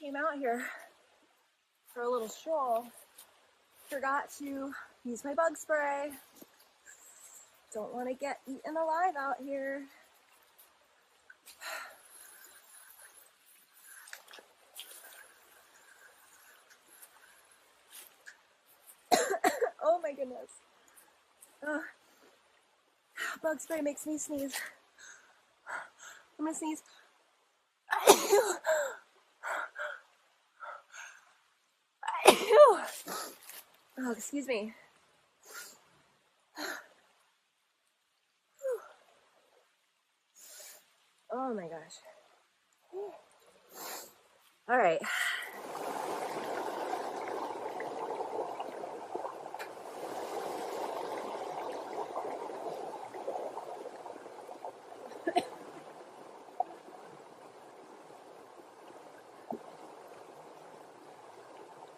came out here for a little stroll. Forgot to use my bug spray. Don't want to get eaten alive out here. Oh my goodness. Bug spray makes me sneeze. I'm gonna sneeze. Oh, excuse me. Oh my gosh. All right.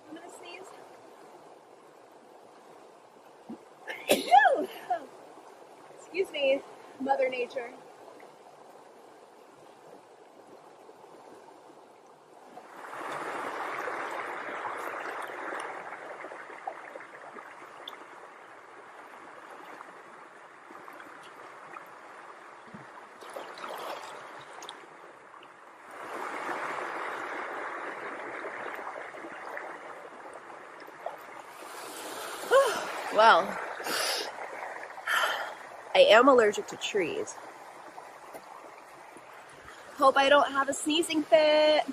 I'm gonna sneeze. Excuse me, Mother Nature. Well, I am allergic to trees. Hope I don't have a sneezing fit.